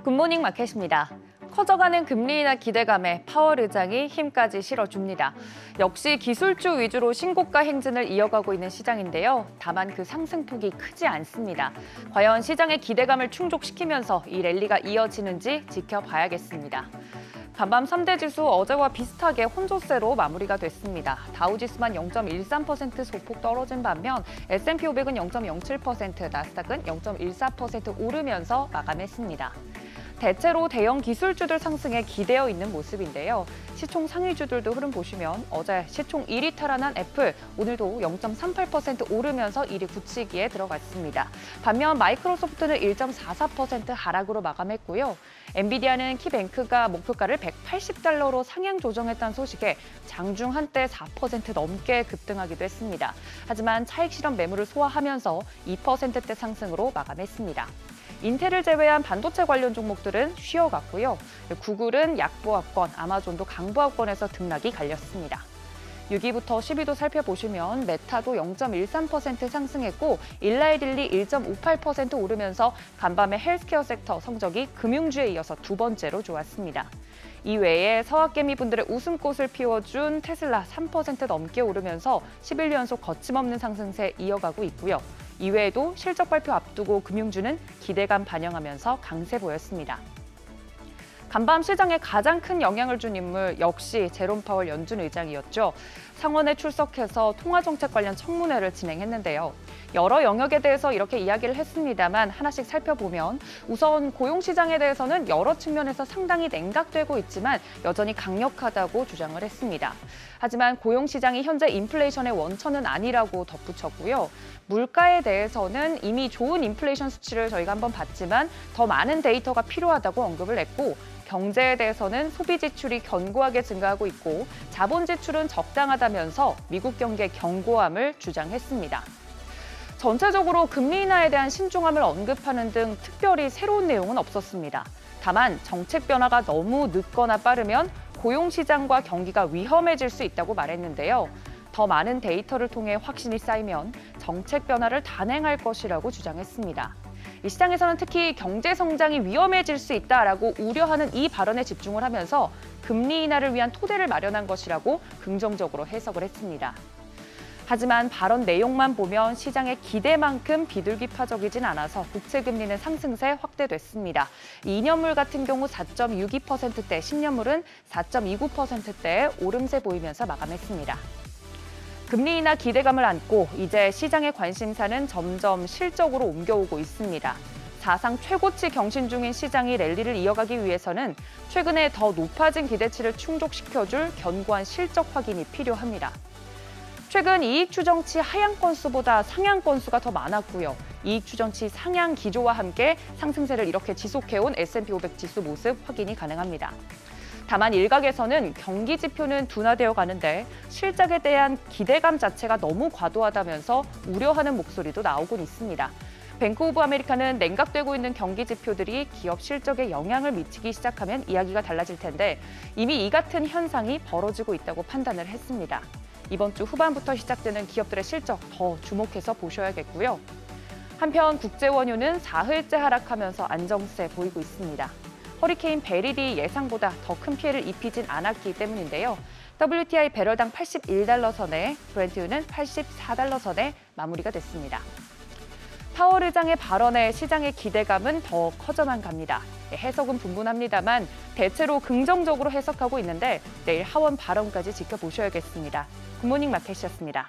굿모닝 마켓입니다. 커져가는 금리 인하 기대감에 파월 의장이 힘까지 실어줍니다. 역시 기술주 위주로 신고가 행진을 이어가고 있는 시장인데요. 다만 그 상승폭이 크지 않습니다. 과연 시장의 기대감을 충족시키면서 이 랠리가 이어지는지 지켜봐야겠습니다. 간밤 3대 지수 어제와 비슷하게 혼조세로 마무리가 됐습니다. 다우지수만 0.13% 소폭 떨어진 반면 S&P 500은 0.07%, 나스닥은 0.14% 오르면서 마감했습니다. 대체로 대형 기술주들 상승에 기대어 있는 모습인데요. 시총 상위주들도 흐름 보시면 어제 시총 1위 탈환한 애플, 오늘도 0.38% 오르면서 1위 굳히기에 들어갔습니다. 반면 마이크로소프트는 1.44% 하락으로 마감했고요. 엔비디아는 키뱅크가 목표가를 $180로 상향 조정했다는 소식에 장중 한때 4% 넘게 급등하기도 했습니다. 하지만 차익 실현 매물을 소화하면서 2%대 상승으로 마감했습니다. 인텔을 제외한 반도체 관련 종목들은 쉬어갔고요. 구글은 약보합권, 아마존도 강보합권에서 등락이 갈렸습니다. 6위부터 10위도 살펴보시면 메타도 0.13% 상승했고 일라이딜리 1.58% 오르면서 간밤의 헬스케어 섹터 성적이 금융주에 이어서 두 번째로 좋았습니다. 이외에 서학개미분들의 웃음꽃을 피워준 테슬라 3% 넘게 오르면서 11년 연속 거침없는 상승세 이어가고 있고요. 이외에도 실적 발표 앞두고 금융주는 기대감 반영하면서 강세 보였습니다. 간밤 시장에 가장 큰 영향을 준 인물 역시 제롬 파월 연준 의장이었죠. 상원에 출석해서 통화정책 관련 청문회를 진행했는데요. 여러 영역에 대해서 이렇게 이야기를 했습니다만 하나씩 살펴보면 우선 고용시장에 대해서는 여러 측면에서 상당히 냉각되고 있지만 여전히 강력하다고 주장을 했습니다. 하지만 고용시장이 현재 인플레이션의 원천은 아니라고 덧붙였고요. 물가에 대해서는 이미 좋은 인플레이션 수치를 저희가 한번 봤지만 더 많은 데이터가 필요하다고 언급을 했고 경제에 대해서는 소비 지출이 견고하게 증가하고 있고 자본 지출은 적당하다면서 미국 경기의 견고함을 주장했습니다. 전체적으로 금리 인하에 대한 신중함을 언급하는 등 특별히 새로운 내용은 없었습니다. 다만 정책 변화가 너무 늦거나 빠르면 고용시장과 경기가 위험해질 수 있다고 말했는데요. 더 많은 데이터를 통해 확신이 쌓이면 정책 변화를 단행할 것이라고 주장했습니다. 이 시장에서는 특히 경제 성장이 위험해질 수 있다라고 우려하는 이 발언에 집중을 하면서 금리 인하를 위한 토대를 마련한 것이라고 긍정적으로 해석을 했습니다. 하지만 발언 내용만 보면 시장의 기대만큼 비둘기파적이진 않아서 국채 금리는 상승세 확대됐습니다. 2년물 같은 경우 4.62%대, 10년물은 4.29%대의 오름세 보이면서 마감했습니다. 금리 인하 기대감을 안고 이제 시장의 관심사는 점점 실적으로 옮겨오고 있습니다. 사상 최고치 경신 중인 시장이 랠리를 이어가기 위해서는 최근에 더 높아진 기대치를 충족시켜줄 견고한 실적 확인이 필요합니다. 최근 이익 추정치 하향 건수보다 상향 건수가 더 많았고요. 이익 추정치 상향 기조와 함께 상승세를 이렇게 지속해온 S&P 500 지수 모습 확인이 가능합니다. 다만 일각에서는 경기 지표는 둔화되어 가는데 실적에 대한 기대감 자체가 너무 과도하다면서 우려하는 목소리도 나오곤 있습니다. 뱅크 오브 아메리카는 냉각되고 있는 경기 지표들이 기업 실적에 영향을 미치기 시작하면 이야기가 달라질 텐데 이미 이 같은 현상이 벌어지고 있다고 판단을 했습니다. 이번 주 후반부터 시작되는 기업들의 실적 더 주목해서 보셔야겠고요. 한편 국제 원유는 사흘째 하락하면서 안정세 보이고 있습니다. 허리케인 베릴이 예상보다 더 큰 피해를 입히진 않았기 때문인데요. WTI 배럴당 81달러 선에, 브렌트유는 84달러 선에 마무리가 됐습니다. 파월 의장의 발언에 시장의 기대감은 더 커져만 갑니다. 해석은 분분합니다만 대체로 긍정적으로 해석하고 있는데 내일 하원 발언까지 지켜보셔야겠습니다. 굿모닝 마켓이었습니다.